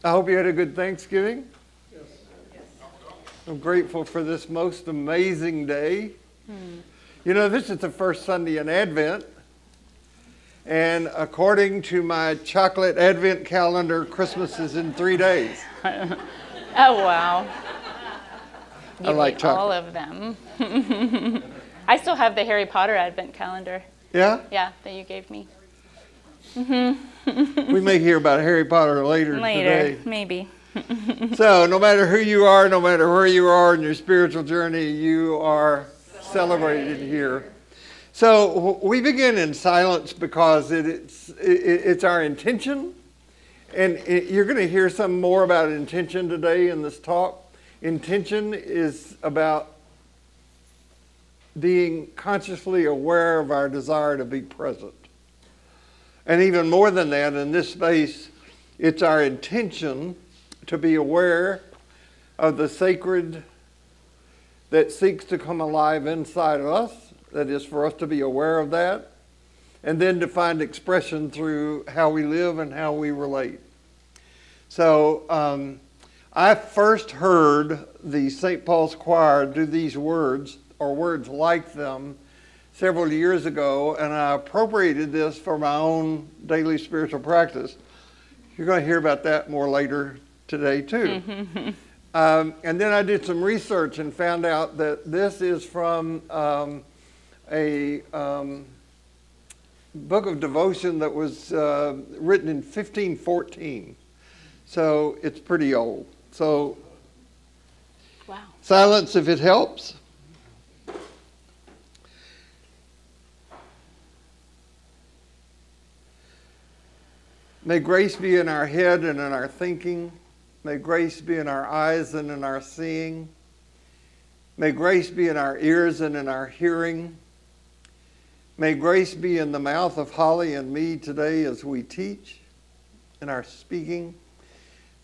I hope you had a good Thanksgiving. Yes. I'm grateful for this most amazing day. You know, this is the first Sunday in Advent. And according to my chocolate Advent calendar, Christmas is in 3 days. Oh, wow. You I like ate chocolate. all of them. I still have the Harry Potter Advent calendar. Yeah? Yeah, that you gave me. We may hear about Harry Potter later today. Maybe. So no matter who you are, no matter where you are in your spiritual journey, you are celebrated here. So we begin in silence because it's our intention. And you're going to hear some more about intention today in this talk. Intention is about being consciously aware of our desire to be present. And even more than that, in this space, it's our intention to be aware of the sacred that seeks to come alive inside of us. That is for us to be aware of that. And then to find expression through how we live and how we relate. So I first heard the St. Paul's Choir do these words, or words like them, several years ago, and I appropriated this for my own daily spiritual practice. You're going to hear about that more later today, too. And then I did some research and found out that this is from a book of devotion that was written in 1514. So it's pretty old. So, Wow. Silence if it helps. May grace be in our head and in our thinking. May grace be in our eyes and in our seeing. May grace be in our ears and in our hearing. May grace be in the mouth of Holly and me today as we teach, in our speaking.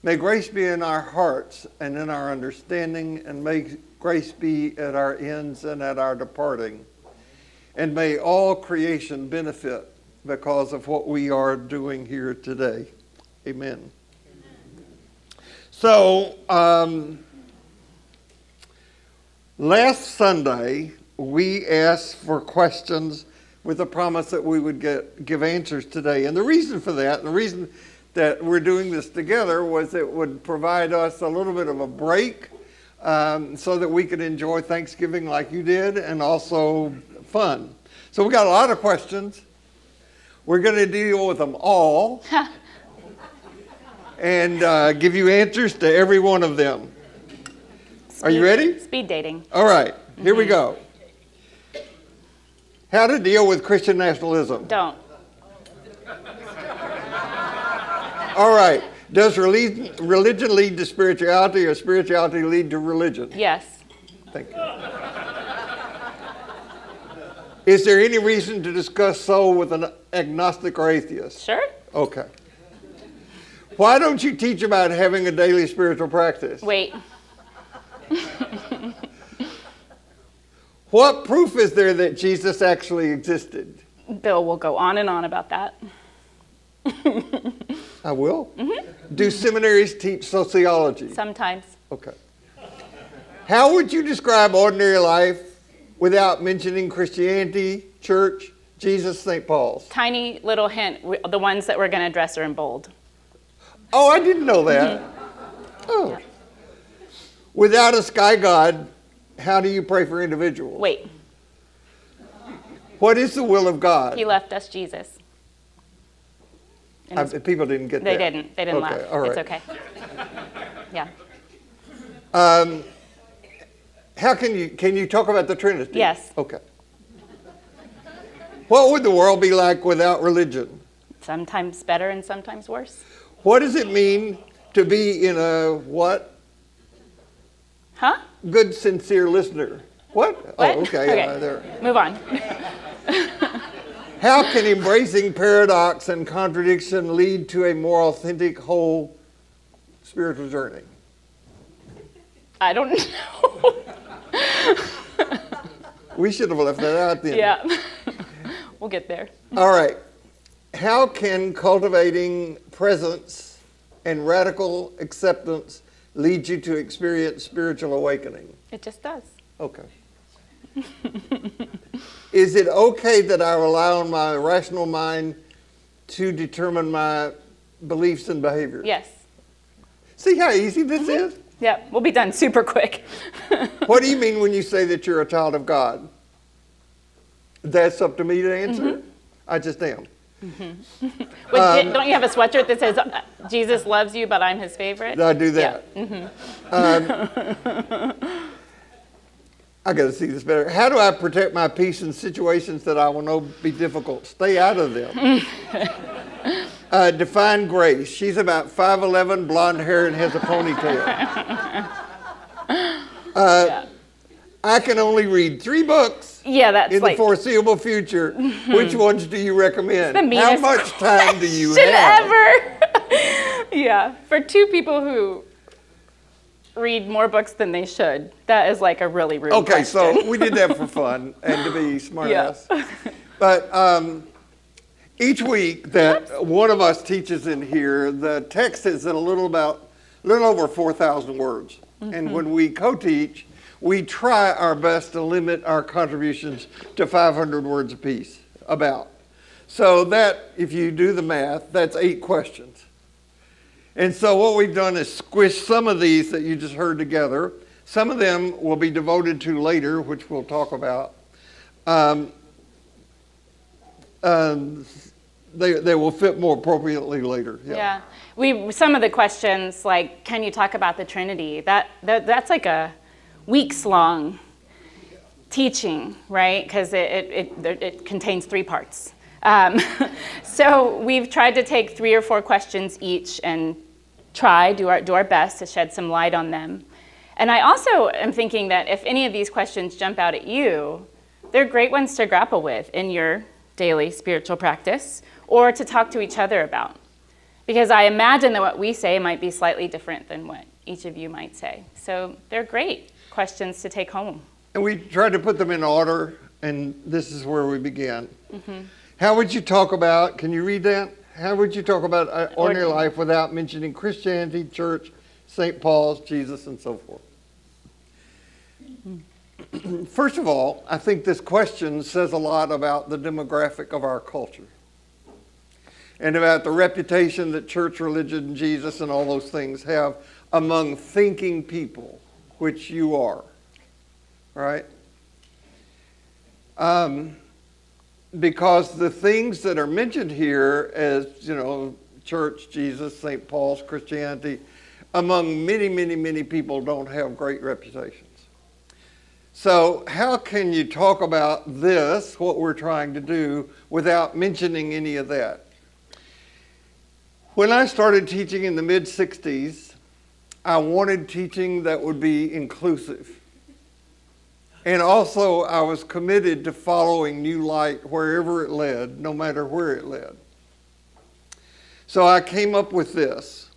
May grace be in our hearts and in our understanding, and may grace be at our ends and at our departing. And may all creation benefit because of what we are doing here today. Amen. So, last Sunday, we asked for questions with a promise that we would give answers today. And the reason for that, the reason that we're doing this together, was it would provide us a little bit of a break so that we could enjoy Thanksgiving like you did, and also fun. So we got a lot of questions. We're going to deal with them all and give you answers to every one of them. Are you ready? Speed dating. All right, here we go. How to deal with Christian nationalism. Don't. All right. Does religion lead to spirituality, or spirituality lead to religion? Yes. Thank you. Is there any reason to discuss soul with an agnostic or atheist? Sure. Okay. Why don't you teach about having a daily spiritual practice? Wait. What proof is there that Jesus actually existed? Bill will go on and on about that. I will. Do seminaries teach sociology? Sometimes. Okay. How would you describe ordinary life without mentioning Christianity, church, Jesus, St. Paul's? Tiny little hint. The ones that we're going to address are in bold. Oh, I didn't know that. Oh. Without a sky god, how do you pray for individuals? Wait. What is the will of God? He left us Jesus. People didn't get They that. didn't. They didn't Okay, laugh. all right. It's okay. Yeah. How can you talk about the Trinity? Yes. Okay. What would the world be like without religion? Sometimes better and sometimes worse. What does it mean to be in a what? Huh? Good, sincere listener. What? What? Oh, okay. There. Move on. How can embracing paradox and contradiction lead to a more authentic, whole spiritual journey? I don't know. We should have left that out then. Yeah. We'll get there. All right. How can cultivating presence and radical acceptance lead you to experience spiritual awakening? It just does. Okay. Is it okay that I rely on my rational mind to determine my beliefs and behaviors? Yes. See how easy this is? Yep, we'll be done super quick. What do you mean when you say that you're a child of God? That's up to me to answer? I just am. Wait, don't you have a sweatshirt that says, Jesus loves you, but I'm his favorite? I do that. Yeah. I got to see this better. How do I protect my peace in situations that I will know be difficult? Stay out of them. Define Grace. She's about 5'11", blonde hair, and has a ponytail. Yeah. I can only read 3 books That's in like the foreseeable future. Which ones do you recommend? the meanest How much time do you question have? ever. Yeah, for 2 people who read more books than they should, that is like a really rude Okay, question. so we did that for fun and to be smart Yeah. ass. But each week that one of us teaches in here, the text is a little over 4,000 words. And when we co-teach, we try our best to limit our contributions to 500 words apiece about. So that, if you do the math, that's 8 questions. And so what we've done is squish some of these that you just heard together. Some of them will be devoted to later, which we'll talk about. They will fit more appropriately later. Yeah. Some of the questions, like, can you talk about the Trinity? That's like a weeks-long teaching, right? Because it contains 3 parts. So we've tried to take 3 or 4 questions each and do our best to shed some light on them. And I also am thinking that if any of these questions jump out at you, they're great ones to grapple with in your daily spiritual practice or to talk to each other about. Because I imagine that what we say might be slightly different than what each of you might say. So they're great questions to take home. And we tried to put them in order, and this is where we began. How would you talk about, can you read that? How would you talk about ordinary life without mentioning Christianity, church, St. Paul's, Jesus, and so forth? First of all, I think this question says a lot about the demographic of our culture and about the reputation that church, religion, Jesus, and all those things have among thinking people, which you are, right? Because the things that are mentioned here as, church, Jesus, St. Paul's, Christianity, among many, many, many people don't have great reputations. So how can you talk about this, what we're trying to do, without mentioning any of that? When I started teaching in the mid-60s, I wanted teaching that would be inclusive. And also, I was committed to following new light wherever it led, no matter where it led. So I came up with this,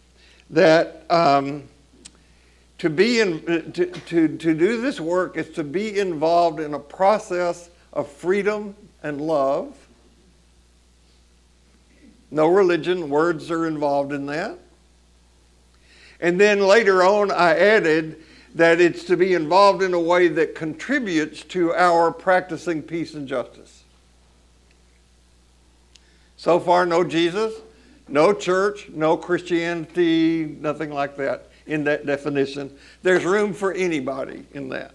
that to do this work is to be involved in a process of freedom and love. No religion, words are involved in that. And then later on, I added that it's to be involved in a way that contributes to our practicing peace and justice. So far, no Jesus, no church, no Christianity, nothing like that in that definition. There's room for anybody in that.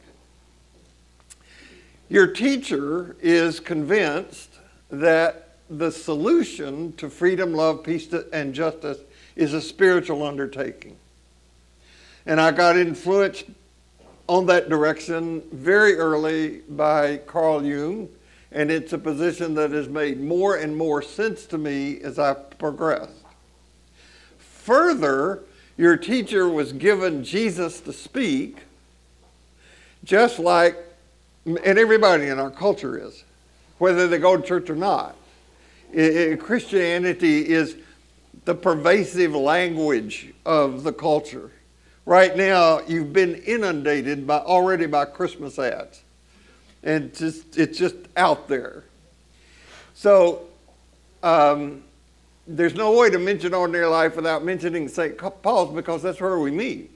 Your teacher is convinced that the solution to freedom, love, peace, and justice is a spiritual undertaking. And I got influenced on that direction very early by Carl Jung, and it's a position that has made more and more sense to me as I progressed. Further, your teacher was given Jesus to speak, just like, and everybody in our culture is, whether they go to church or not. Christianity is the pervasive language of the culture. Right now, you've been inundated already by Christmas ads. And it's just out there. So there's no way to mention ordinary life without mentioning St. Paul's, because that's where we meet.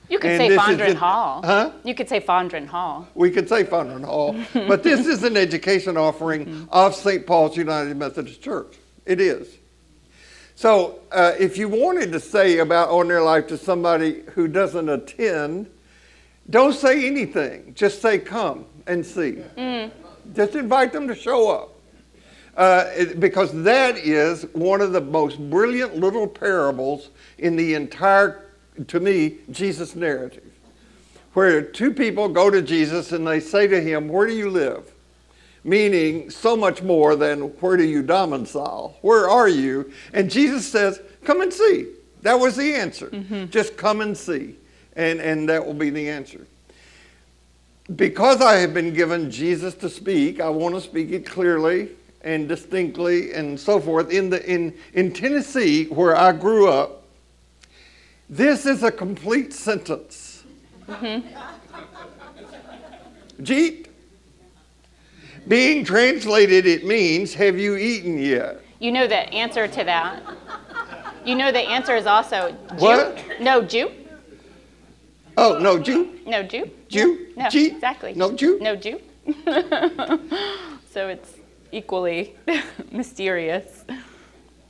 You could And say this is Fondren just- Hall. Huh? You could say Fondren Hall. We could say Fondren Hall, but this is an education offering of St. Paul's United Methodist Church. It is. So if you wanted to say about ordinary life to somebody who doesn't attend, don't say anything. Just say, come and see. Just invite them to show up. Because that is one of the most brilliant little parables in the entire, to me, Jesus narrative, where two people go to Jesus and they say to him, where do you live? Meaning so much more than where do you domicile? Where are you? And Jesus says, come and see. That was the answer. Just come and see. And that will be the answer. Because I have been given Jesus to speak, I want to speak it clearly and distinctly and so forth. In Tennessee, where I grew up, this is a complete sentence. Jeet. Being translated, it means, have you eaten yet? You know the answer to that. You know the answer is also Jew. What? No, Jew. Oh, no, Jew? No, Jew. Jew? No, Jew? exactly. No, Jew? No, Jew. So it's equally mysterious.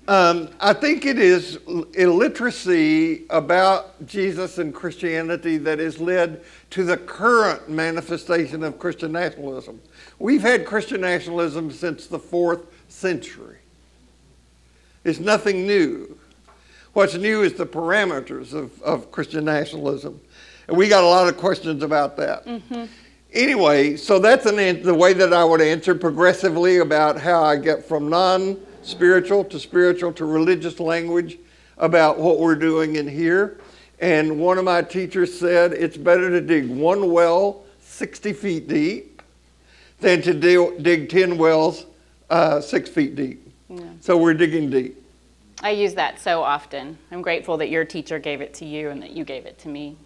I think it is illiteracy about Jesus and Christianity that has led to the current manifestation of Christian nationalism. We've had Christian nationalism since the 4th century. It's nothing new. What's new is the parameters of Christian nationalism. And we got a lot of questions about that. Anyway, so that's the way that I would answer progressively about how I get from non-spiritual to religious language about what we're doing in here. And one of my teachers said it's better to dig one well 60 feet deep than to dig 10 wells 6 feet deep. So we're digging deep. I use that so often. I'm grateful that your teacher gave it to you and that you gave it to me.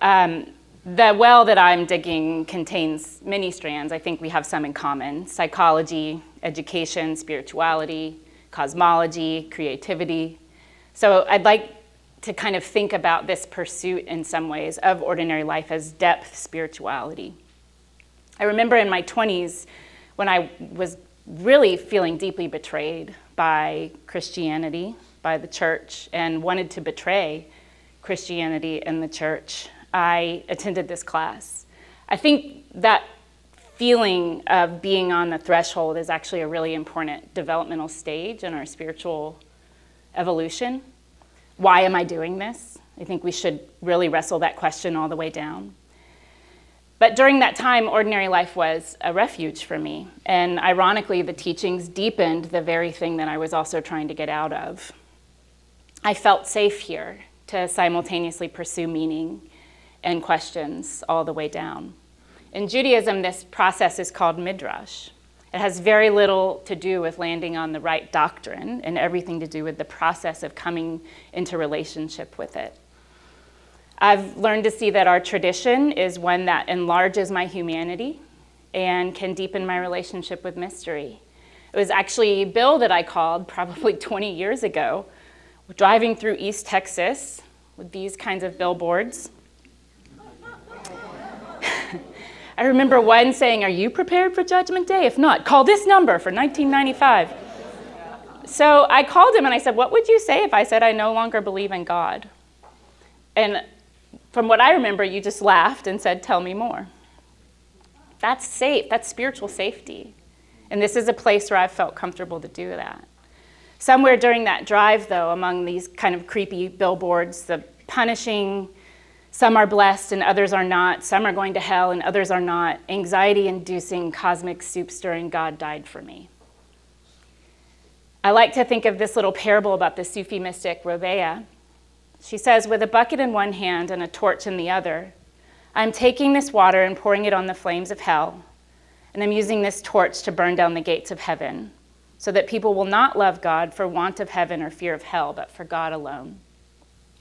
The well that I'm digging contains many strands. I think we have some in common: psychology, education, spirituality, cosmology, creativity. So I'd like to kind of think about this pursuit in some ways of ordinary life as depth spirituality. I remember in my 20s when I was really feeling deeply betrayed by Christianity, by the church, and wanted to betray Christianity and the church. I attended this class. I think that feeling of being on the threshold is actually a really important developmental stage in our spiritual evolution. Why am I doing this? I think we should really wrestle that question all the way down. But during that time, ordinary life was a refuge for me. And ironically, the teachings deepened the very thing that I was also trying to get out of. I felt safe here to simultaneously pursue meaning and questions all the way down. In Judaism, this process is called midrash. It has very little to do with landing on the right doctrine and everything to do with the process of coming into relationship with it. I've learned to see that our tradition is one that enlarges my humanity and can deepen my relationship with mystery. It was actually Bill that I called probably 20 years ago, driving through East Texas with these kinds of billboards. I remember one saying, "Are you prepared for Judgment Day? If not, call this number for 1995. So I called him and I said, "What would you say if I said I no longer believe in God?" And from what I remember, you just laughed and said, "Tell me more." That's safe. That's spiritual safety. And this is a place where I've felt comfortable to do that. Somewhere during that drive, though, among these kind of creepy billboards, the punishing, some are blessed and others are not, some are going to hell and others are not, anxiety-inducing, cosmic soup-stirring God died for me. I like to think of this little parable about the Sufi mystic Robeya. She says, "With a bucket in one hand and a torch in the other, I'm taking this water and pouring it on the flames of hell, and I'm using this torch to burn down the gates of heaven, so that people will not love God for want of heaven or fear of hell, but for God alone."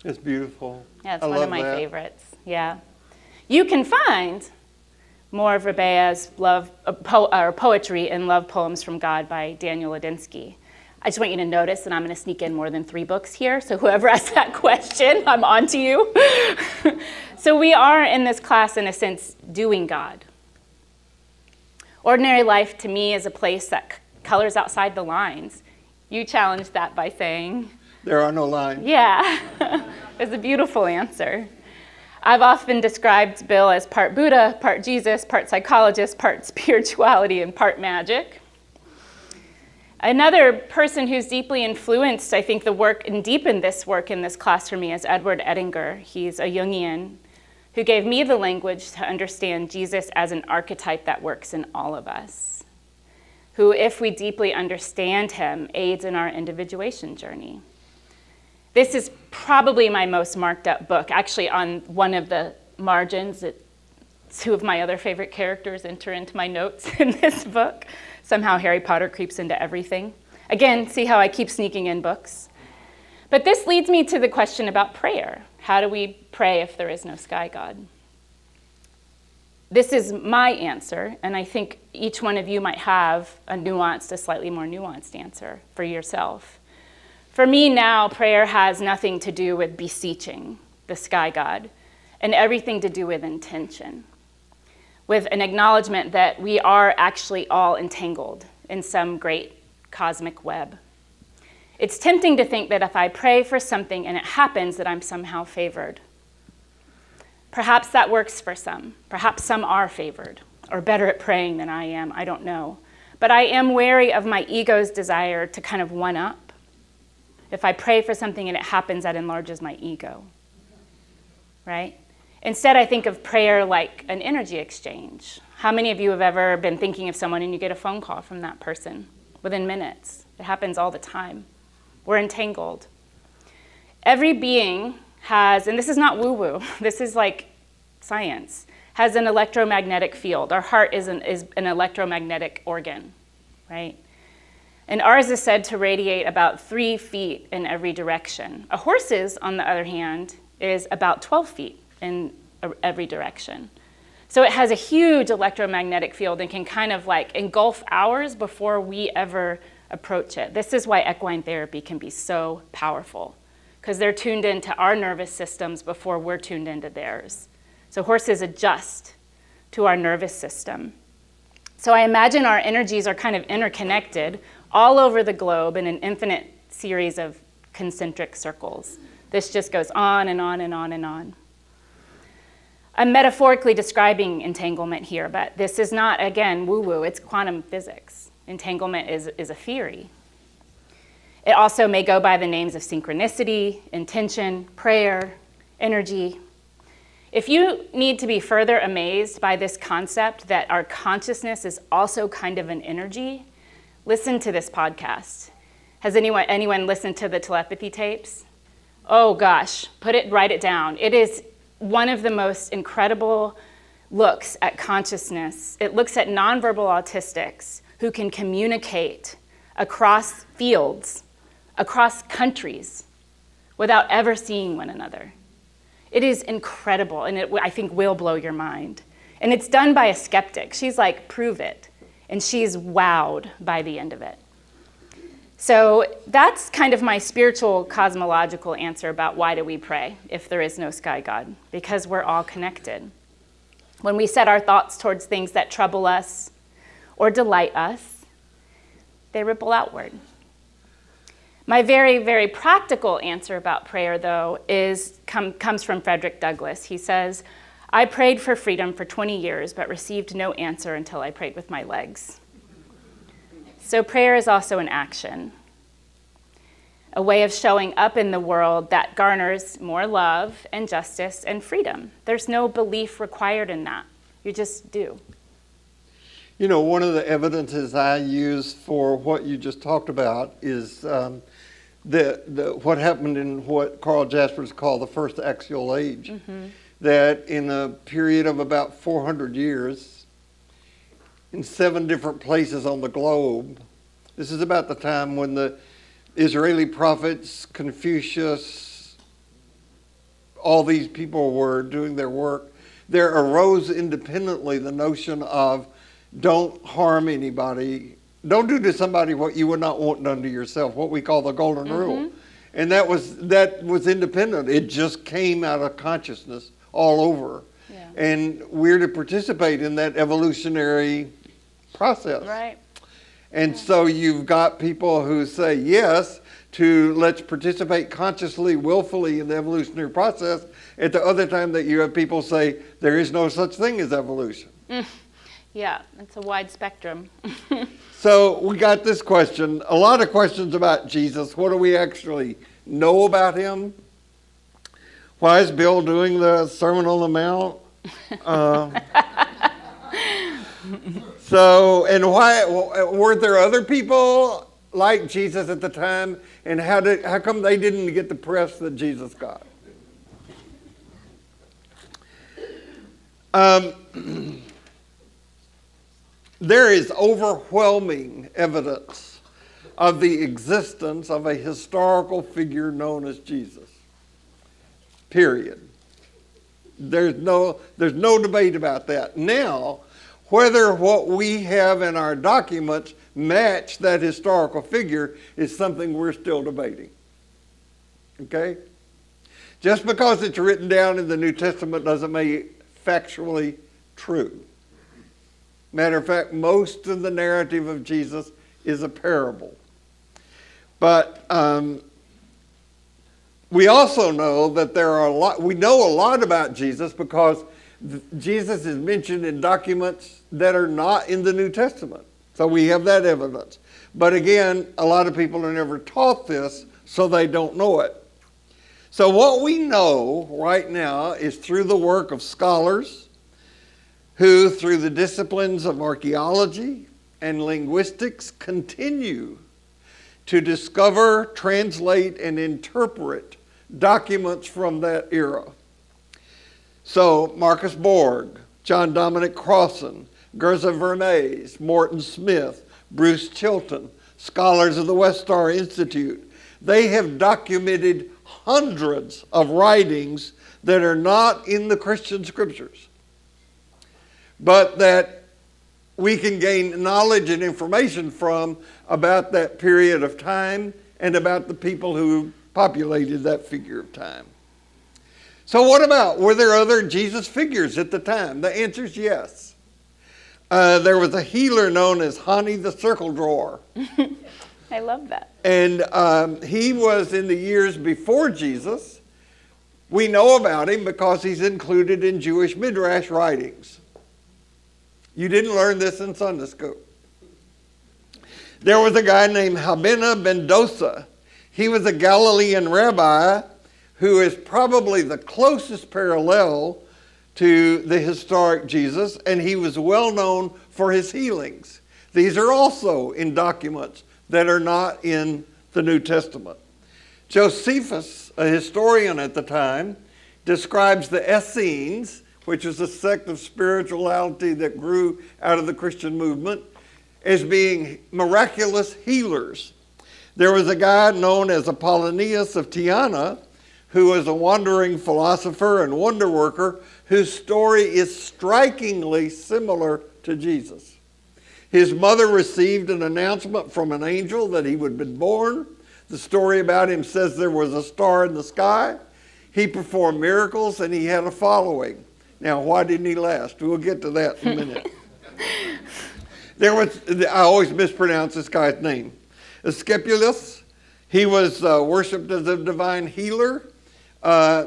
It's beautiful. Yeah, it's I one of love my that. favorites. Yeah. You can find more of Robeya's love poetry in Love Poems from God by Daniel Ladinsky. I just want you to notice that I'm going to sneak in more than 3 books here. So whoever asked that question, I'm on to you. So we are in this class, in a sense, doing God. Ordinary life to me is a place that colors outside the lines. You challenged that by saying, there are no lines. Yeah, it's a beautiful answer. I've often described Bill as part Buddha, part Jesus, part psychologist, part spirituality, and part magic. Another person who's deeply influenced, I think, the work and deepened this work in this class for me is Edward Edinger. He's a Jungian who gave me the language to understand Jesus as an archetype that works in all of us, who, if we deeply understand him, aids in our individuation journey. This is probably my most marked up book. Actually, on one of the margins, 2 of my other favorite characters enter into my notes in this book. Somehow Harry Potter creeps into everything. Again, see how I keep sneaking in books. But this leads me to the question about prayer. How do we pray if there is no sky God? This is my answer, and I think each one of you might have a slightly more nuanced answer for yourself. For me now, prayer has nothing to do with beseeching the sky God and everything to do with intention, with an acknowledgement that we are actually all entangled in some great cosmic web. It's tempting to think that if I pray for something and it happens, that I'm somehow favored. Perhaps that works for some. Perhaps some are favored or better at praying than I am. I don't know. But I am wary of my ego's desire to kind of one-up. If I pray for something and it happens, that enlarges my ego, right? Instead, I think of prayer like an energy exchange. How many of you have ever been thinking of someone and you get a phone call from that person within minutes? It happens all the time. We're entangled. Every being has, and this is not woo-woo, this is like science, has an electromagnetic field. Our heart is an electromagnetic organ, right? And ours is said to radiate about 3 feet in every direction. A horse's, on the other hand, is about 12 feet in every direction. So it has a huge electromagnetic field and can kind of like engulf ours before we ever approach it. This is why equine therapy can be so powerful, because they're tuned into our nervous systems before we're tuned into theirs. So horses adjust to our nervous system. So I imagine our energies are kind of interconnected all over the globe in an infinite series of concentric circles. This just goes on and on and on and on. I'm metaphorically describing entanglement here, but this is not, again, woo-woo. It's quantum physics. Entanglement is a theory. It also may go by the names of synchronicity, intention, prayer, energy. If you need to be further amazed by this concept that our consciousness is also kind of an energy, listen to this podcast. Has anyone listened to the telepathy tapes? Oh gosh, write it down. It is one of the most incredible looks at consciousness. It looks at nonverbal autistics who can communicate across fields, across countries, without ever seeing one another. It is incredible, and it, I think, will blow your mind. And it's done by a skeptic. She's like, prove it. And she's wowed by the end of it. So that's kind of my spiritual cosmological answer about why do we pray if there is no sky God? Because we're all connected. When we set our thoughts towards things that trouble us or delight us, they ripple outward. My very, very practical answer about prayer, though, comes from Frederick Douglass. He says, I prayed for freedom for 20 years, but received no answer until I prayed with my legs. So prayer is also an action, a way of showing up in the world that garners more love and justice and freedom. There's no belief required in that. You just do. You know, one of the evidences I use for what you just talked about is what happened in what Carl Jaspers called the first axial age. Mm-hmm. That in a period of about 400 years, in 7 different places on the globe, this is about the time when the Israeli prophets, Confucius, all these people were doing their work, there arose independently the notion of don't harm anybody don't do to somebody what you would not want done to yourself, what we call the golden rule. And that was independent. It just came out of consciousness all over. Yeah. And we're to participate in that evolutionary process. Right. And so you've got people who say yes to let's participate consciously, willfully in the evolutionary process. At the other time that you have people say there is no such thing as evolution. Yeah, it's a wide spectrum. So we got this question, a lot of questions about Jesus. What do we actually know about him? Why is Bill doing the Sermon on the Mount? And why were there other people like Jesus at the time? And how come they didn't get the press that Jesus got? There is overwhelming evidence of the existence of a historical figure known as Jesus. Period. There's no debate about that. Now, whether what we have in our documents match that historical figure is something we're still debating. Okay? Just because it's written down in the New Testament doesn't make it factually true. Matter of fact, most of the narrative of Jesus is a parable. But we also know that we know a lot about Jesus because Jesus is mentioned in documents that are not in the New Testament. So we have that evidence. But again, a lot of people are never taught this, so they don't know it. So what we know right now is through the work of scholars who, through the disciplines of archaeology and linguistics, continue to discover, translate, and interpret documents from that era. So Marcus Borg, John Dominic Crossan, Gerza Vernays, Morton Smith, Bruce Chilton, scholars of the Westar Institute, they have documented hundreds of writings that are not in the Christian scriptures, but that we can gain knowledge and information from about that period of time and about the people who populated that figure of time. So were there other Jesus figures at the time? The answer is yes. There was a healer known as Hani the Circle Drawer. I love that. And he was in the years before Jesus. We know about him because he's included in Jewish Midrash writings. You didn't learn this in Sunday school. There was a guy named Habena ben Dosa. He was a Galilean rabbi who is probably the closest parallel to the historic Jesus, and he was well known for his healings. These are also in documents that are not in the New Testament. Josephus, a historian at the time, describes the Essenes, which is a sect of spirituality that grew out of the Christian movement, as being miraculous healers. There was a guy known as Apollonius of Tyana, who was a wandering philosopher and wonder worker, whose story is strikingly similar to Jesus. His mother received an announcement from an angel that he would be born. The story about him says there was a star in the sky. He performed miracles and he had a following. Now, why didn't he last? We'll get to that in a minute. I always mispronounce this guy's name. Asclepius, he was worshipped as a divine healer.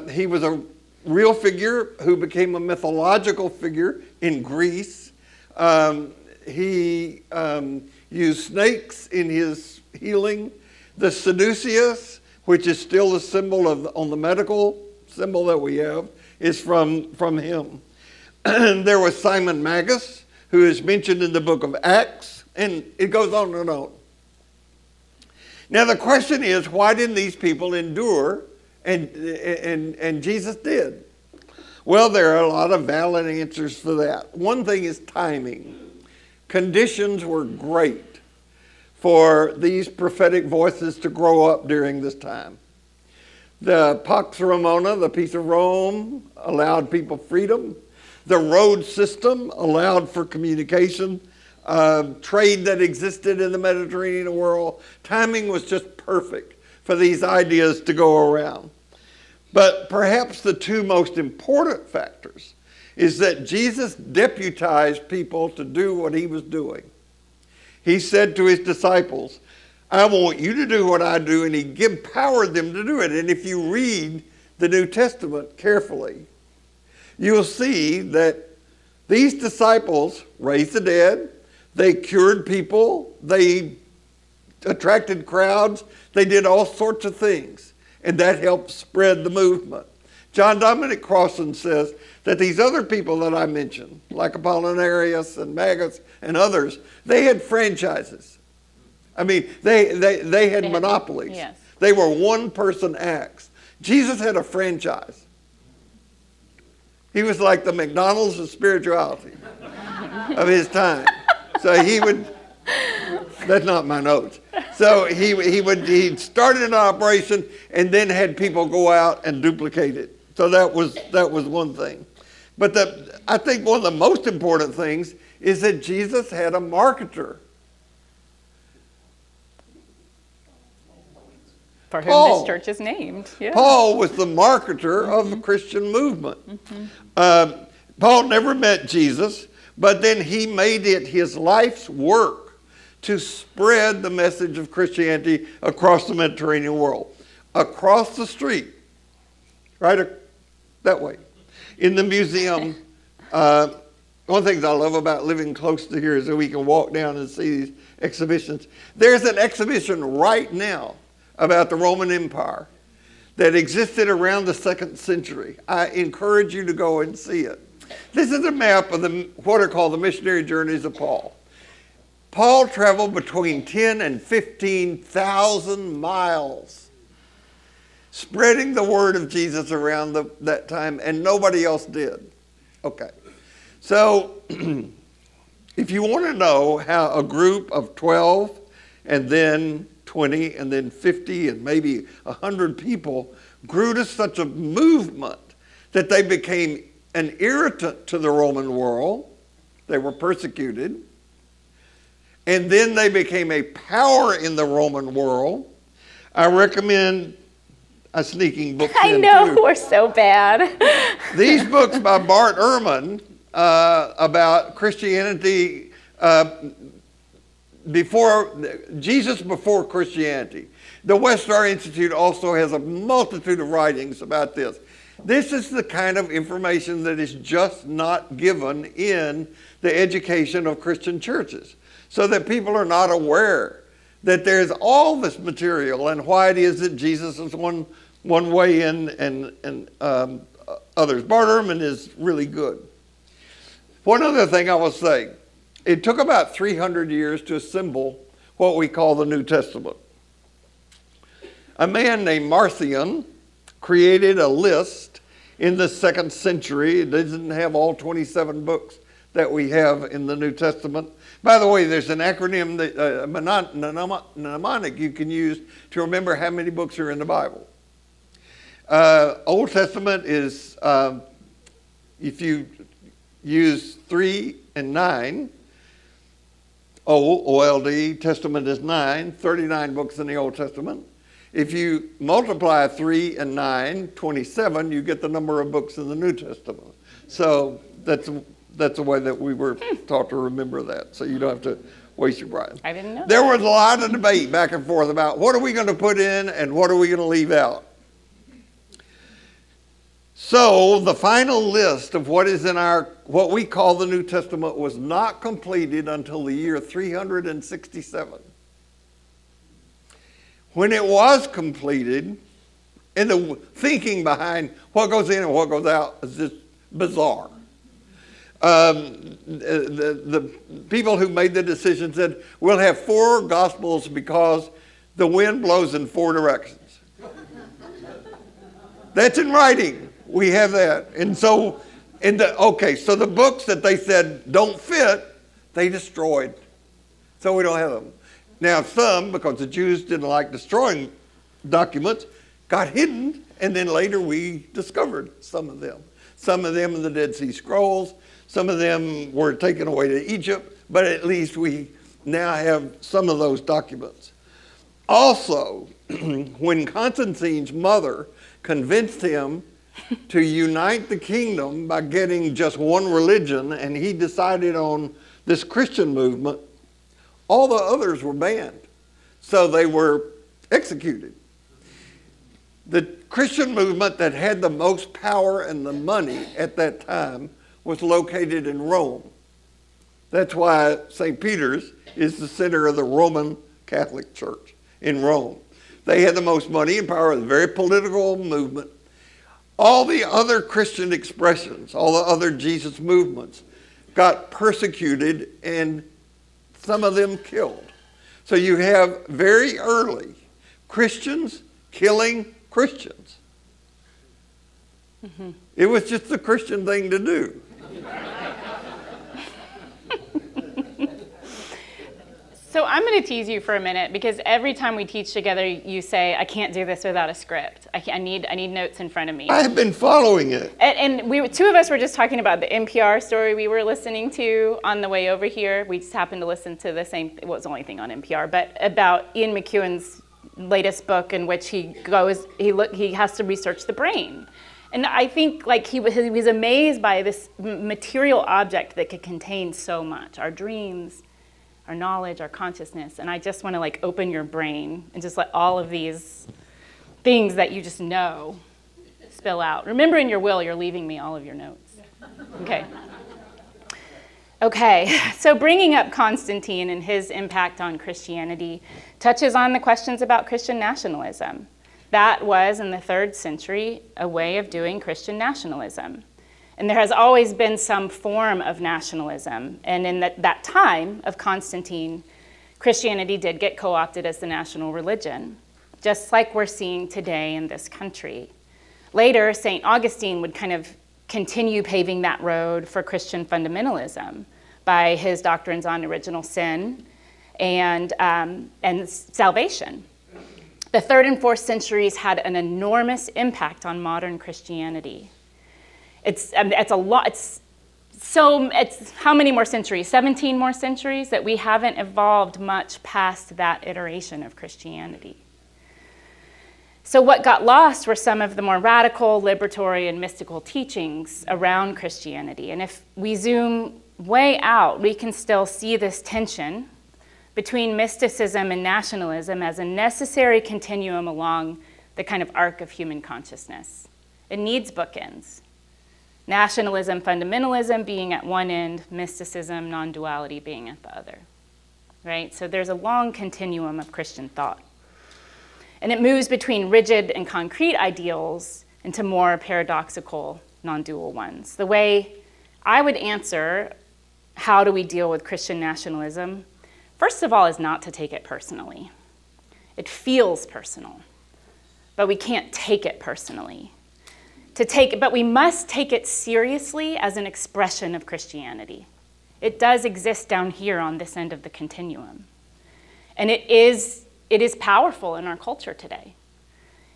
He was a real figure who became a mythological figure in Greece. He used snakes in his healing. The Seduceus, which is still the symbol on the medical symbol that we have, is from him. There was Simon Magus, who is mentioned in the book of Acts, and it goes on and on. Now the question is, why didn't these people endure and Jesus did? Well, there are a lot of valid answers for that. One thing is timing. Conditions were great for these prophetic voices to grow up during this time. The Pax Romana, the peace of Rome, allowed people freedom. The road system allowed for communication trade that existed in the Mediterranean world. Timing was just perfect for these ideas to go around. But perhaps the two most important factors is that Jesus deputized people to do what he was doing. He said to his disciples, I want you to do what I do, and he empowered them to do it. And if you read the New Testament carefully, you'll see that these disciples raised the dead, they cured people, they attracted crowds, they did all sorts of things, and that helped spread the movement. John Dominic Crossan says that these other people that I mentioned, like Apollinarius and Magus and others, they had franchises. I mean, they had monopolies. Yes. They were one-person acts. Jesus had a franchise. He was like the McDonald's of spirituality of his time. So he would, that's not my notes. So he started an operation and then had people go out and duplicate it. So that was one thing. But I think one of the most important things is that Jesus had a marketer. For whom this church is named. Yeah. Paul was the marketer of the Christian movement. Paul never met Jesus, but then he made it his life's work to spread the message of Christianity across the Mediterranean world. Across the street, right that way. In the museum, one of the things I love about living close to here is that we can walk down and see these exhibitions. There's an exhibition right now about the Roman Empire that existed around the 2nd century. I encourage you to go and see it. This is a map of what are called the missionary journeys of Paul. Paul traveled between 10 and 15,000 miles, spreading the word of Jesus around that time, and nobody else did. Okay, so if you want to know how a group of 12 and then 20 and then 50 and maybe 100 people grew to such a movement that they became an irritant to the Roman world. They were persecuted. And then they became a power in the Roman world. I recommend a sneaking book. I know, we're so bad. These books by Bart Ehrman about Christianity before Christianity. The West Star Institute also has a multitude of writings about this. This is the kind of information that is just not given in the education of Christian churches, so that people are not aware that there's all this material and why it is that Jesus is one way in and others. Bart Ehrman is really good. One other thing I will say, it took about 300 years to assemble what we call the New Testament. A man named Marcion created a list in the 2nd century. It doesn't have all 27 books that we have in the New Testament. By the way, there's an acronym, mnemonic you can use to remember how many books are in the Bible. Old Testament is, if you use 3 and 9, OLD, Testament is 9, 39 books in the Old Testament. If you multiply 3 and 9, 27, you get the number of books in the New Testament. So that's the way that we were taught to remember that, so you don't have to waste your breath. I didn't know There that. was a lot of debate back and forth about what are we going to put in and what are we going to leave out. So the final list of what is in what we call the New Testament was not completed until the year 367. When it was completed, and the thinking behind what goes in and what goes out is just bizarre. The people who made the decision said, we'll have 4 Gospels because the wind blows in 4 directions. That's in writing. We have that. And so, so the books that they said don't fit, they destroyed. So we don't have them. Now some, because the Jews didn't like destroying documents, got hidden, and then later we discovered some of them. Some of them in the Dead Sea Scrolls, Some of them were taken away to Egypt, but at least we now have some of those documents. Also, when Constantine's mother convinced him to unite the kingdom by getting just one religion, and he decided on this Christian movement, all the others were banned. So they were executed. The Christian movement that had the most power and the money at that time was located in Rome. That's why St. Peter's is the center of the Roman Catholic Church in Rome. They had the most money and power, a very political movement. All the other Christian expressions, all the other Jesus movements got persecuted and some of them killed. So you have very early Christians killing Christians. Mm-hmm. It was just the Christian thing to do. So I'm going to tease you for a minute because every time we teach together, you say, I can't do this without a script. I need notes in front of me. I have been following it. And two of us were just talking about the NPR story we were listening to on the way over here. We just happened to listen to the same, it was the only thing on NPR, but about Ian McEwan's latest book in which he has to research the brain. And I think like he was amazed by this material object that could contain so much, our dreams, our knowledge, our consciousness. And I just want to like open your brain and just let all of these things that you just know spill out. Remember in your will, you're leaving me all of your notes. Okay, so bringing up Constantine and his impact on Christianity touches on the questions about Christian nationalism. That was, in the 3rd century, a way of doing Christian nationalism. And there has always been some form of nationalism. And in that time of Constantine, Christianity did get co-opted as the national religion, just like we're seeing today in this country. Later, St. Augustine would kind of continue paving that road for Christian fundamentalism by his doctrines on original sin and salvation. The 3rd and 4th centuries had an enormous impact on modern Christianity. It's a lot. It's how many more centuries? 17 more centuries that we haven't evolved much past that iteration of Christianity. So what got lost were some of the more radical, liberatory, and mystical teachings around Christianity. And if we zoom way out, we can still see this tension between mysticism and nationalism as a necessary continuum along the kind of arc of human consciousness. It needs bookends. Nationalism, fundamentalism being at one end, mysticism, non-duality being at the other, right? So there's a long continuum of Christian thought. And it moves between rigid and concrete ideals into more paradoxical, non-dual ones. The way I would answer, how do we deal with Christian nationalism? First of all, is not to take it personally. It feels personal, but we can't take it personally. But we must take it seriously as an expression of Christianity. It does exist down here on this end of the continuum. And it is powerful in our culture today.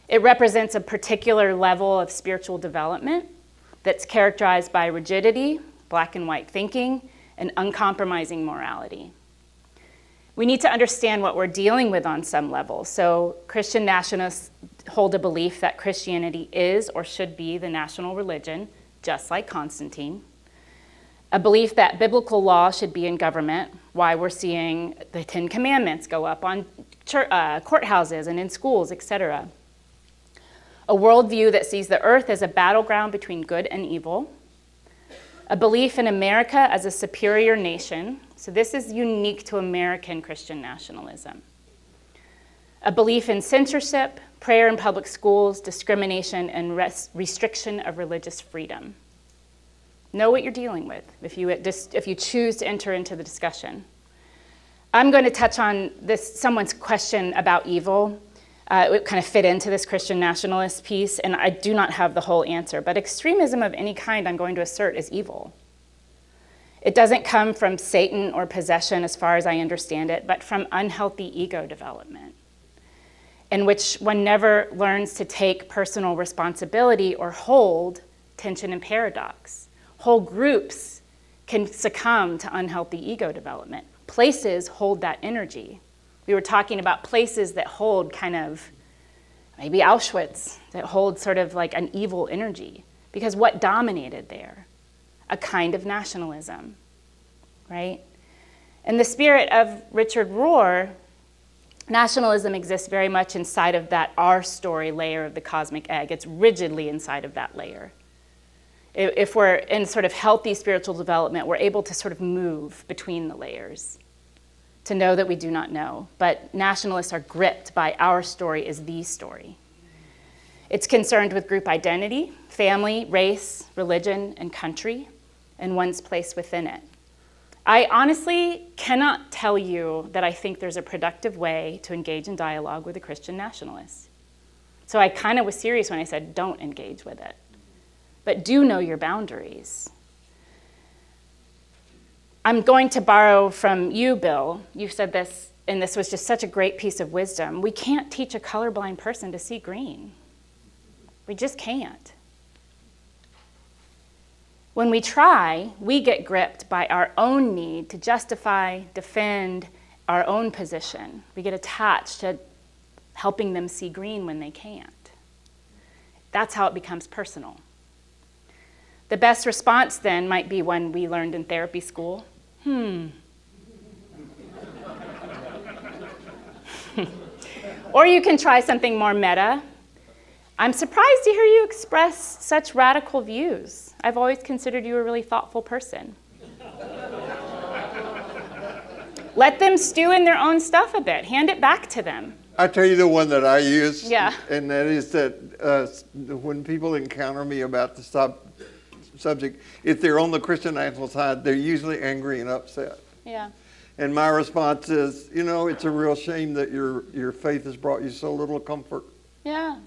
It represents a particular level of spiritual development that's characterized by rigidity, black and white thinking, and uncompromising morality. We need to understand what we're dealing with on some level. So Christian nationalists hold a belief that Christianity is or should be the national religion, just like Constantine. A belief that biblical law should be in government, why we're seeing the 10 Commandments go up on courthouses and in schools, etc. A worldview that sees the earth as a battleground between good and evil. A belief in America as a superior nation. So this is unique to American Christian nationalism. A belief in censorship, prayer in public schools, discrimination, and restriction of religious freedom. Know what you're dealing with if you choose to enter into the discussion. I'm going to touch on someone's question about evil. It would kind of fit into this Christian nationalist piece, and I do not have the whole answer. But extremism of any kind, I'm going to assert, is evil. It doesn't come from Satan or possession, as far as I understand it, but from unhealthy ego development, in which one never learns to take personal responsibility or hold tension and paradox. Whole groups can succumb to unhealthy ego development. Places hold that energy. We were talking about places that hold kind of, maybe Auschwitz, that hold sort of like an evil energy. Because what dominated there? A kind of nationalism, right? In the spirit of Richard Rohr, nationalism exists very much inside of that our story layer of the cosmic egg. It's rigidly inside of that layer. If we're in sort of healthy spiritual development, we're able to sort of move between the layers to know that we do not know. But nationalists are gripped by our story is the story. It's concerned with group identity, family, race, religion, and country, and one's place within it. I honestly cannot tell you that I think there's a productive way to engage in dialogue with a Christian nationalist. So I kind of was serious when I said, don't engage with it. But do know your boundaries. I'm going to borrow from you, Bill. You said this, and this was just such a great piece of wisdom. We can't teach a colorblind person to see green. We just can't. When we try, we get gripped by our own need to justify, defend our own position. We get attached to helping them see green when they can't. That's how it becomes personal. The best response then might be one we learned in therapy school. Or you can try something more meta. I'm surprised to hear you express such radical views. I've always considered you a really thoughtful person. Let them stew in their own stuff a bit. Hand it back to them. I tell you the one that I use, Yeah. and that is that when people encounter me about the subject, if they're on the Christian national side, they're usually angry and upset. Yeah. And my response is, it's a real shame that your faith has brought you so little comfort. Yeah.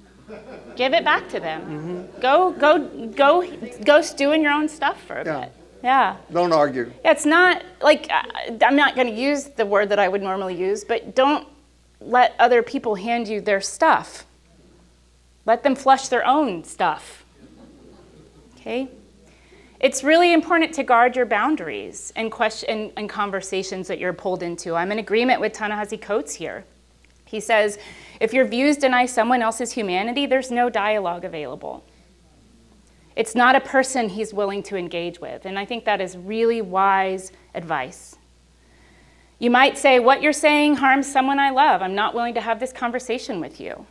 Give it back to them. Mm-hmm. Go stew in your own stuff for a bit. Yeah. Don't argue. It's not like, I'm not going to use the word that I would normally use, but don't let other people hand you their stuff. Let them flush their own stuff. Okay? It's really important to guard your boundaries and conversations that you're pulled into. I'm in agreement with Ta-Nehisi Coates here. He says, if your views deny someone else's humanity, there's no dialogue available. It's not a person he's willing to engage with, and I think that is really wise advice. You might say, what you're saying harms someone I love. I'm not willing to have this conversation with you.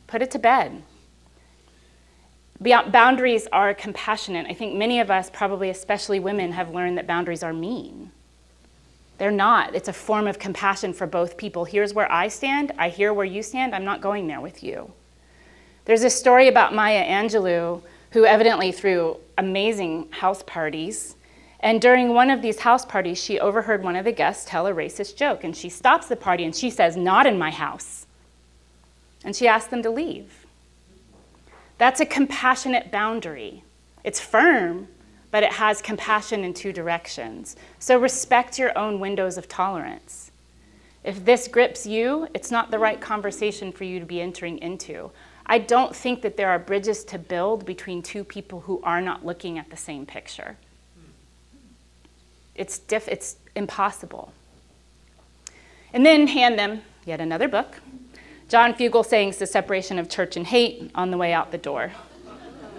Put it to bed. Boundaries are compassionate. I think many of us, probably especially women, have learned that boundaries are mean. They're not. It's a form of compassion for both people. Here's where I stand. I hear where you stand. I'm not going there with you. There's a story about Maya Angelou, who evidently threw amazing house parties. And during one of these house parties, she overheard one of the guests tell a racist joke. And she stops the party and she says, "Not in my house." And she asks them to leave. That's a compassionate boundary. It's firm, but it has compassion in two directions. So respect your own windows of tolerance. If this grips you, it's not the right conversation for you to be entering into. I don't think that there are bridges to build between two people who are not looking at the same picture. It's impossible. And then hand them yet another book. John Fugelsang's The Separation of Church and Hate on the way out the door.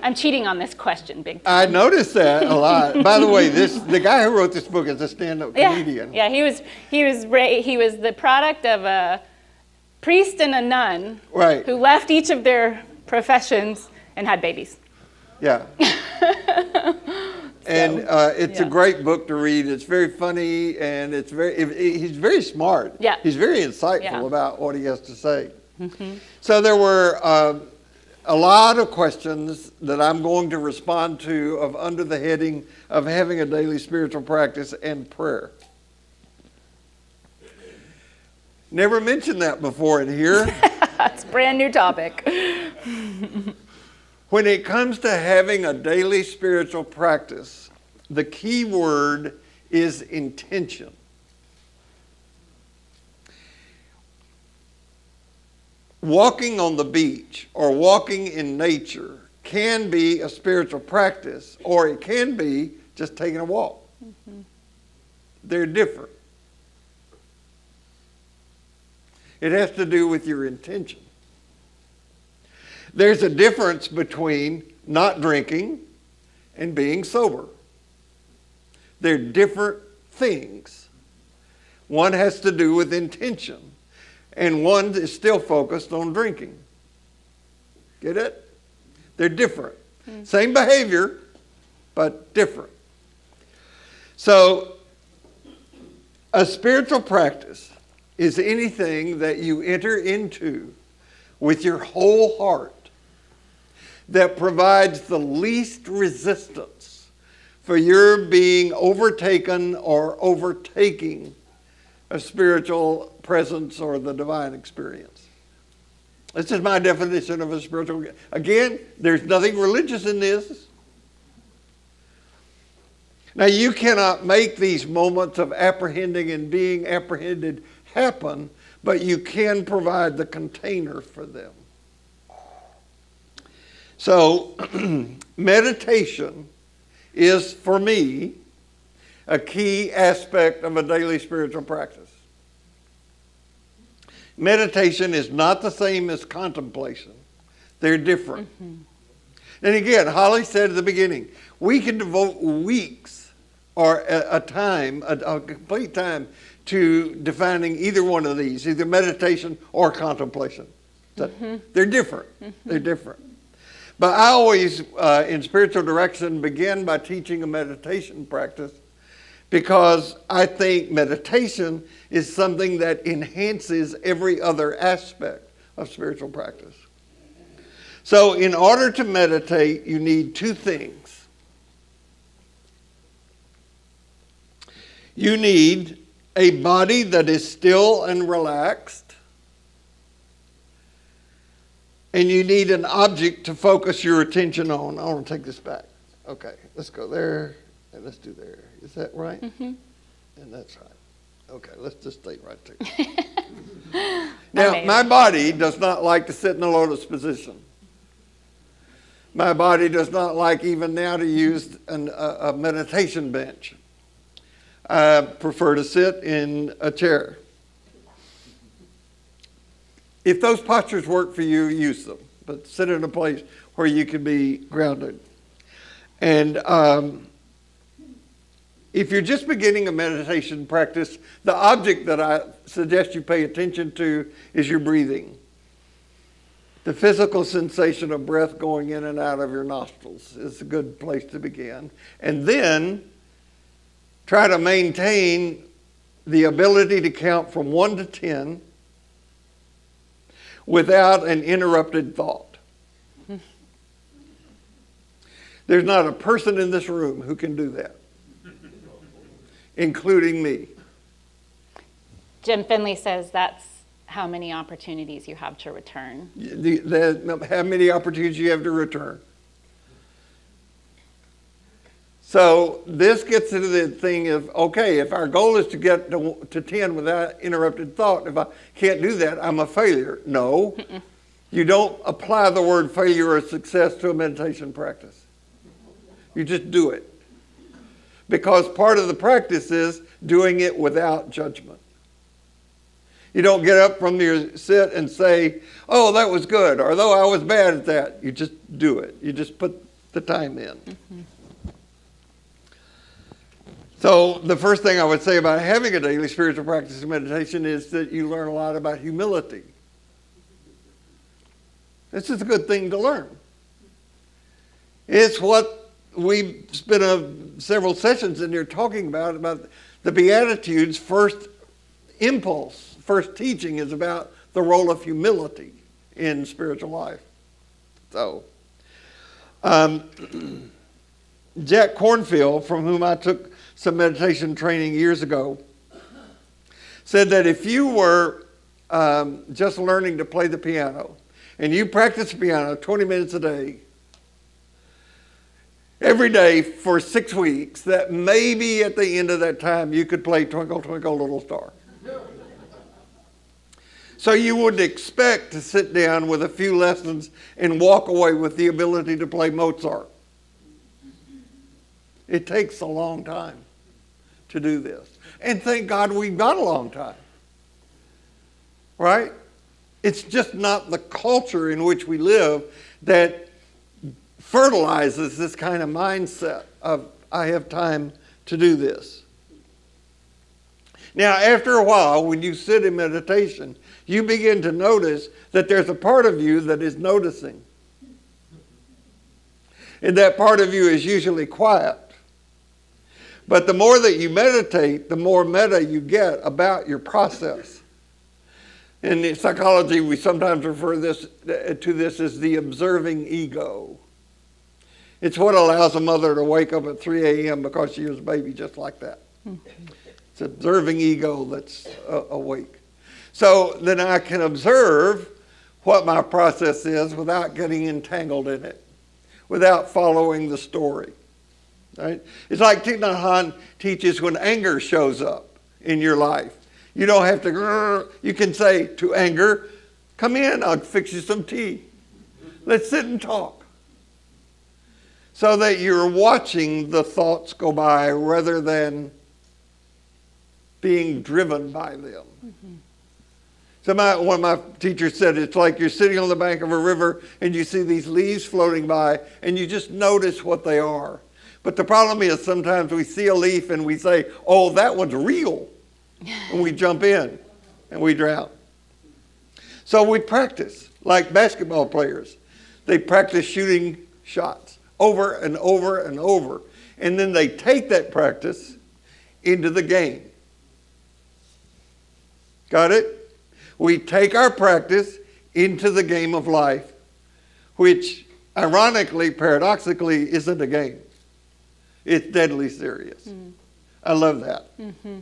I'm cheating on this question big time. I noticed that a lot. By the way, the guy who wrote this book is a stand-up comedian. Yeah, he was the product of a priest and a nun, right, who left each of their professions and had babies. Yeah. And it's a great book to read. It's very funny, and he's very smart. Yeah. He's very insightful about what he has to say. Mm-hmm. So there were a lot of questions that I'm going to respond to under the heading of having a daily spiritual practice and prayer. Never mentioned that before in here. It's a brand new topic. When it comes to having a daily spiritual practice, the key word is intention. Walking on the beach or walking in nature can be a spiritual practice, or it can be just taking a walk. They're different. It has to do with your intention. There's a difference between not drinking and being sober. They're different things. One has to do with intention, and one is still focused on drinking. Get it? They're different. Same behavior, but different. So, a spiritual practice is anything that you enter into with your whole heart that provides the least resistance for your being overtaken or overtaking a spiritual presence or the divine experience. This is my definition of a spiritual. Again, there's nothing religious in this. Now, you cannot make these moments of apprehending and being apprehended happen, but you can provide the container for them. So, meditation is, for me, a key aspect of a daily spiritual practice. Meditation is not the same as contemplation. They're different. And again, Holly said at the beginning, we can devote weeks or a complete time to defining either one of these, either meditation or contemplation. They're different. They're different. But I always, in spiritual direction, begin by teaching a meditation practice because I think meditation is something that enhances every other aspect of spiritual practice. So in order to meditate, you need two things. You need a body that is still and relaxed, and you need an object to focus your attention on. I want to take this back. Okay, let's go there, and let's do there. Is that right? And that's right. Okay, let's just stay right there. Now, my body does not like to sit in the lotus position. My body does not like even now to use a meditation bench. I prefer to sit in a chair. If those postures work for you, use them. But sit in a place where you can be grounded. And if you're just beginning a meditation practice, the object that I suggest you pay attention to is your breathing. The physical sensation of breath going in and out of your nostrils is a good place to begin. And then try to maintain the ability to count from 1 to 10 without an interrupted thought. There's not a person in this room who can do that, including me. Jim Finley says that's how many opportunities you have to return. How many opportunities you have to return. So this gets into the thing of, okay, if our goal is to get to 10 without interrupted thought, if I can't do that, I'm a failure. No, you don't apply the word failure or success to a meditation practice. You just do it. Because part of the practice is doing it without judgment. You don't get up from your sit and say, oh, that was good, or though I was bad at that. You just do it. You just put the time in. So the first thing I would say about having a daily spiritual practice of meditation is that you learn a lot about humility. This is a good thing to learn. It's what we spent several sessions in here talking about the Beatitudes. First impulse, first teaching is about the role of humility in spiritual life. So, Jack Cornfield, from whom I took some meditation training years ago, said that if you were just learning to play the piano and you practice the piano 20 minutes a day, every day for 6 weeks, that maybe at the end of that time you could play Twinkle, Twinkle, Little Star. So you wouldn't expect to sit down with a few lessons and walk away with the ability to play Mozart. It takes a long time. to do this. And thank God we've got a long time. Right? It's just not the culture in which we live that fertilizes this kind of mindset of, I have time to do this. Now, after a while, when you sit in meditation, you begin to notice that there's a part of you that is noticing. And that part of you is usually quiet. But the more that you meditate, the more meta you get about your process. In psychology, we sometimes refer to this as the observing ego. It's what allows a mother to wake up at 3 a.m. because she was a baby just like that. Mm-hmm. It's observing ego that's awake. So then I can observe what my process is without getting entangled in it, without following the story. Right? It's like Thich Nhat Hanh teaches when anger shows up in your life. You don't have to, you can say to anger, come in, I'll fix you some tea. Let's sit and talk. So that you're watching the thoughts go by rather than being driven by them. Mm-hmm. So one of my teachers said it's like you're sitting on the bank of a river and you see these leaves floating by and you just notice what they are. But the problem is sometimes we see a leaf and we say, oh, that one's real. And we jump in and we drown. So we practice like basketball players. They practice shooting shots over and over and over. And then they take that practice into the game. Got it? We take our practice into the game of life, which ironically, paradoxically, isn't a game. It's deadly serious. Mm. I love that. Mm-hmm.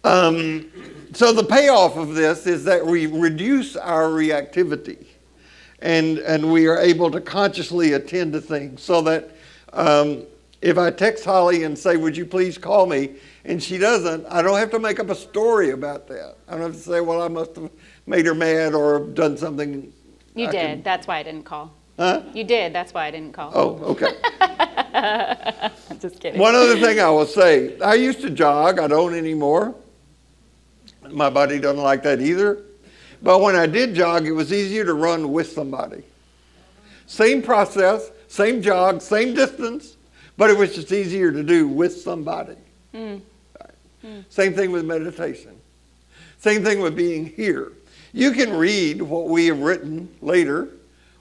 Mm-hmm. So the payoff of this is that we reduce our reactivity and we are able to consciously attend to things so that if I text Holly and say, would you please call me? And she doesn't, I don't have to make up a story about that. I don't have to say, well, I must have made her mad or done something. You did. That's why I didn't call. Huh? You did. That's why I didn't call. Oh, okay. I'm just kidding. One other thing I will say, I used to jog. I don't anymore. My body doesn't like that either. But when I did jog, it was easier to run with somebody. Same process, same jog, same distance, but it was just easier to do with somebody. Mm. Right. Mm. Same thing with meditation. Same thing with being here. You can read what we have written later,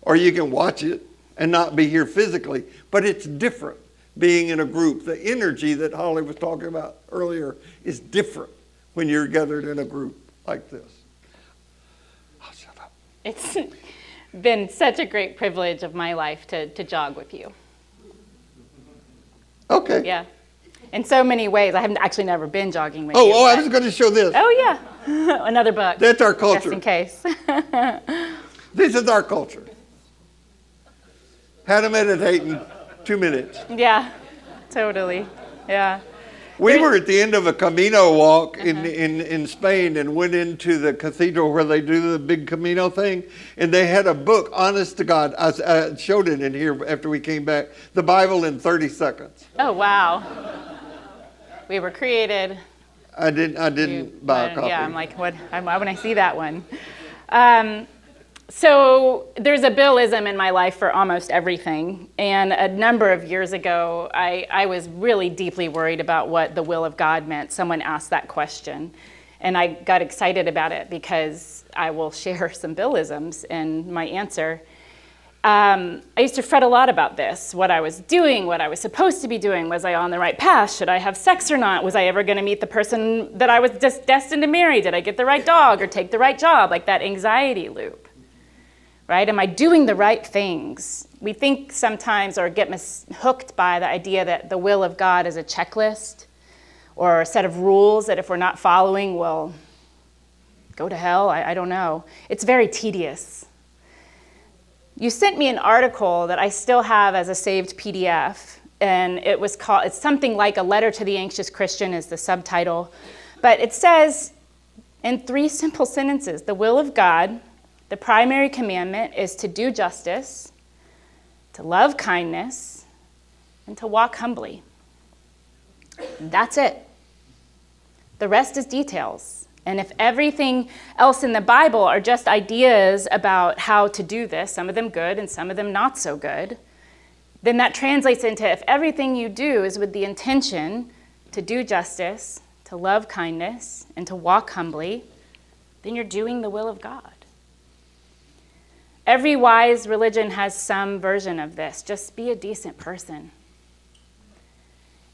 or you can watch it and not be here physically, but it's different being in a group. The energy that Holly was talking about earlier is different when you're gathered in a group like this. I'll shut up. It's been such a great privilege of my life to jog with you. Okay. Yeah. In so many ways. I haven't actually never been jogging with you. Oh, I was going to show this. Oh, yeah. Another book. That's our culture. Just in case. This is our culture. How to meditate in 2 minutes. Yeah, totally. Yeah. We were at the end of a Camino walk in Spain and went into the cathedral where they do the big Camino thing. And they had a book, honest to God, I showed it in here after we came back, the Bible in 30 seconds. Oh, wow. We were created. I didn't buy a copy. Yeah, I'm like, why would I see that one? So there's a Billism in my life for almost everything. And a number of years ago, I was really deeply worried about what the will of God meant. Someone asked that question. And I got excited about it because I will share some Billisms in my answer. I used to fret a lot about this, what I was doing, what I was supposed to be doing. Was I on the right path? Should I have sex or not? Was I ever going to meet the person that I was just destined to marry? Did I get the right dog or take the right job? Like that anxiety loop. Right? Am I doing the right things? We think sometimes or get hooked by the idea that the will of God is a checklist or a set of rules that if we're not following, we'll go to hell. I don't know. It's very tedious. You sent me an article that I still have as a saved PDF, and it's something like A Letter to the Anxious Christian is the subtitle. But it says in 3 simple sentences, the will of God, the primary commandment is to do justice, to love kindness, and to walk humbly. That's it. The rest is details. And if everything else in the Bible are just ideas about how to do this, some of them good and some of them not so good, then that translates into if everything you do is with the intention to do justice, to love kindness, and to walk humbly, then you're doing the will of God. Every wise religion has some version of this. Just be a decent person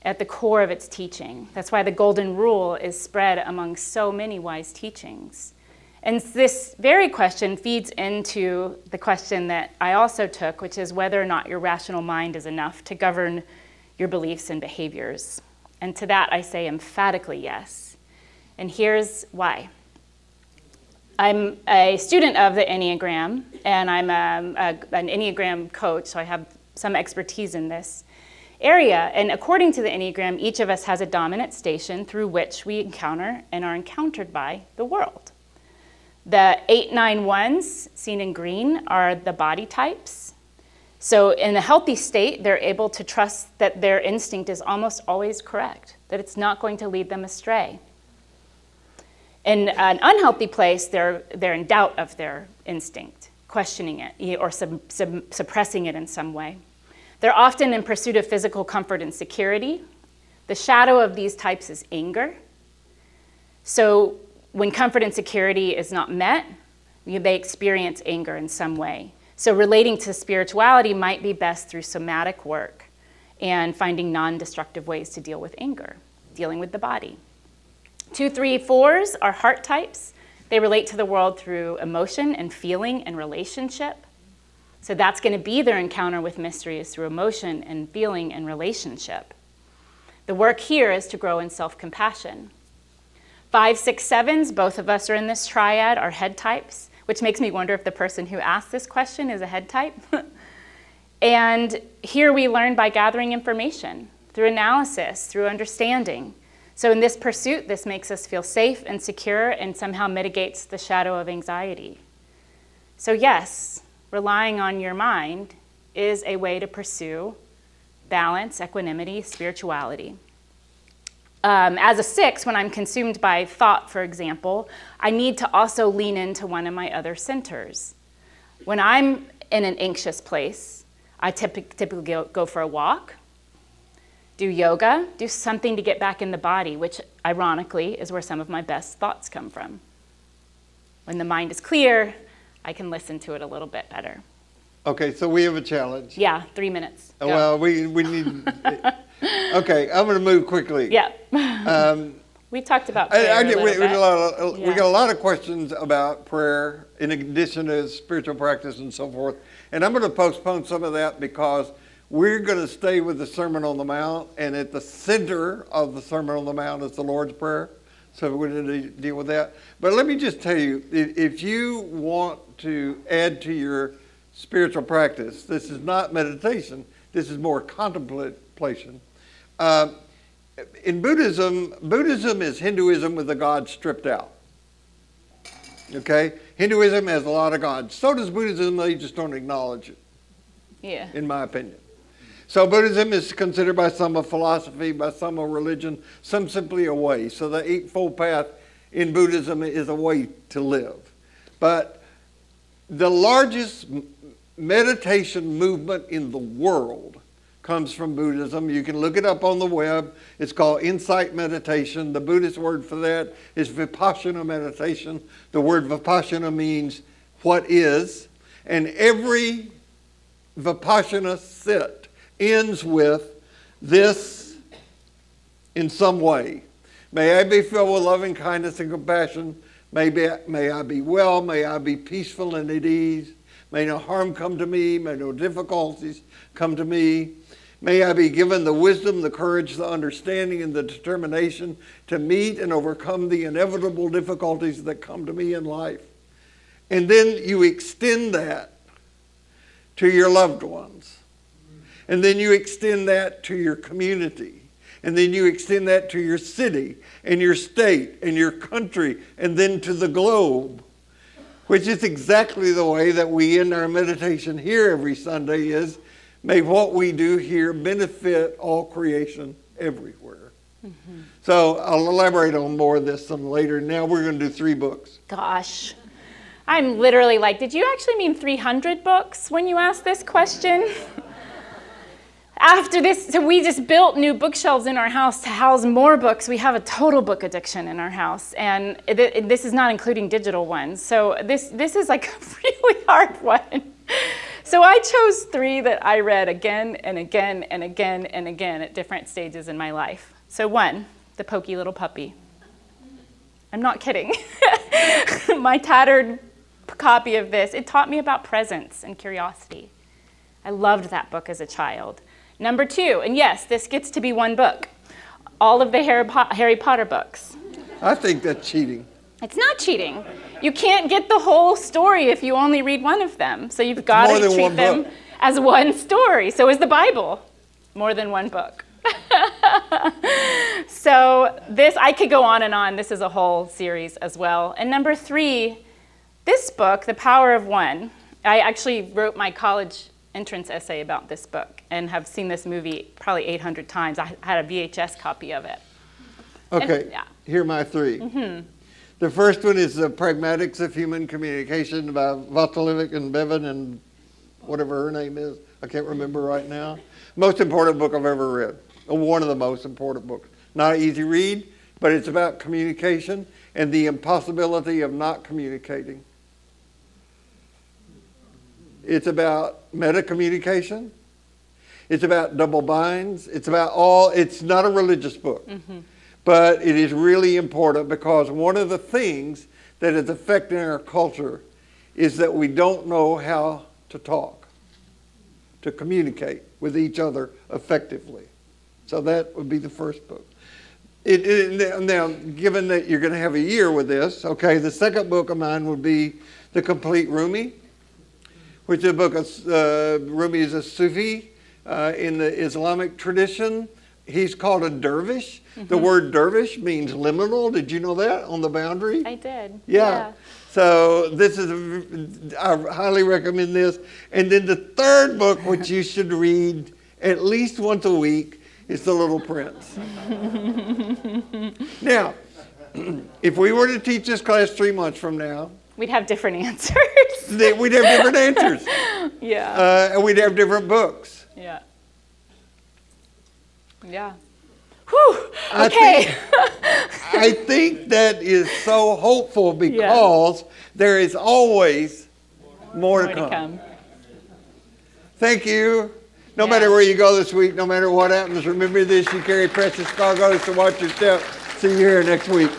at the core of its teaching. That's why the golden rule is spread among so many wise teachings. And this very question feeds into the question that I also took, which is whether or not your rational mind is enough to govern your beliefs and behaviors. And to that I say emphatically yes. And here's why. I'm a student of the Enneagram, and I'm an Enneagram coach, so I have some expertise in this area. And according to the Enneagram, each of us has a dominant station through which we encounter and are encountered by the world. The 8-9-1s, seen in green, are the body types. So in a healthy state, they're able to trust that their instinct is almost always correct, that it's not going to lead them astray. In an unhealthy place, they're in doubt of their instinct, questioning it, or suppressing it in some way. They're often in pursuit of physical comfort and security. The shadow of these types is anger. So when comfort and security is not met, they experience anger in some way. So relating to spirituality might be best through somatic work and finding non-destructive ways to deal with anger, dealing with the body. 2-3-4s are heart types. They relate to the world through emotion and feeling and relationship. So that's going to be their encounter with mystery, is through emotion and feeling and relationship. The work here is to grow in self-compassion. 5-6-7s, both of us are in this triad, are head types, which makes me wonder if the person who asked this question is a head type. And here we learn by gathering information, through analysis, through understanding. So in this pursuit, this makes us feel safe and secure and somehow mitigates the shadow of anxiety. So yes, relying on your mind is a way to pursue balance, equanimity, spirituality. As a 6, when I'm consumed by thought, for example, I need to also lean into one of my other centers. When I'm in an anxious place, I typically go for a walk, do yoga, do something to get back in the body, which ironically is where some of my best thoughts come from. When the mind is clear, I can listen to it a little bit better. Okay, so we have a challenge. Yeah, 3 minutes. Go. Well, we need... Okay, I'm going to move quickly. Yeah. We talked about prayer we got a lot of questions about prayer in addition to spiritual practice and so forth. And I'm going to postpone some of that because we're going to stay with the Sermon on the Mount, and at the center of the Sermon on the Mount is the Lord's Prayer. So we're going to deal with that. But let me just tell you, if you want to add to your spiritual practice, this is not meditation, this is more contemplation. In Buddhism is Hinduism with the gods stripped out. Okay? Hinduism has a lot of gods. So does Buddhism, they just don't acknowledge it. Yeah. In my opinion. So Buddhism is considered by some a philosophy, by some a religion, some simply a way. So the Eightfold Path in Buddhism is a way to live. But the largest meditation movement in the world comes from Buddhism. You can look it up on the web. It's called insight meditation. The Buddhist word for that is vipassana meditation. The word vipassana means what is. And every vipassana sit ends with this in some way. May I be filled with loving kindness and compassion. May I be well. May I be peaceful and at ease. May no harm come to me. May no difficulties come to me. May I be given the wisdom, the courage, the understanding, and the determination to meet and overcome the inevitable difficulties that come to me in life. And then you extend that to your loved ones. And then you extend that to your community. And then you extend that to your city and your state and your country and then to the globe, which is exactly the way that we end our meditation here every Sunday is, may what we do here benefit all creation everywhere. So I'll elaborate on more of this some later. Now we're going to do 3 books. Gosh. I'm literally like, did you actually mean 300 books when you asked this question? After this, so we just built new bookshelves in our house to house more books. We have a total book addiction in our house, and this is not including digital ones. So this is like a really hard one. So I chose 3 that I read again and again and again and again at different stages in my life. So 1, The Pokey Little Puppy. I'm not kidding. My tattered copy of this, it taught me about presence and curiosity. I loved that book as a child. Number 2, and yes, this gets to be 1 book, all of the Harry Potter books. I think that's cheating. It's not cheating. You can't get the whole story if you only read one of them. So you've got to treat them as 1 story. So is the Bible. More than 1 book. So this, I could go on and on. This is a whole series as well. And number 3, this book, The Power of One, I actually wrote my college entrance essay about this book and have seen this movie probably 800 times. I had a VHS copy of it. Okay, And, yeah. Here are my 3. The first one is The Pragmatics of Human Communication by Votolivik and Bevan and whatever her name is. I can't remember right now. Most important book I've ever read. One of the most important books. Not an easy read, but it's about communication and the impossibility of not communicating. It's about meta-communication. It's about double binds. It's not a religious book. But it is really important because one of the things that is affecting our culture is that we don't know how to talk, to communicate with each other effectively. So that would be the first book. Now, given that you're going to have a year with this, okay, the second book of mine would be The Complete Rumi, which is a book of, Rumi is a Sufi in the Islamic tradition. He's called a dervish. The word dervish means liminal. Did you know that on the boundary? I did. Yeah. So I highly recommend this. And then the third book, which you should read at least once a week, is The Little Prince. Now, if we were to teach this class 3 months from now, We'd have different answers. we'd have different answers. Yeah. And we'd have different books. Yeah. Yeah. Whew. Okay. I think that is so hopeful because there is always more to come. Thank you. No matter where you go this week, no matter what happens, remember this, you carry precious cargoes, so watch your step. See you here next week.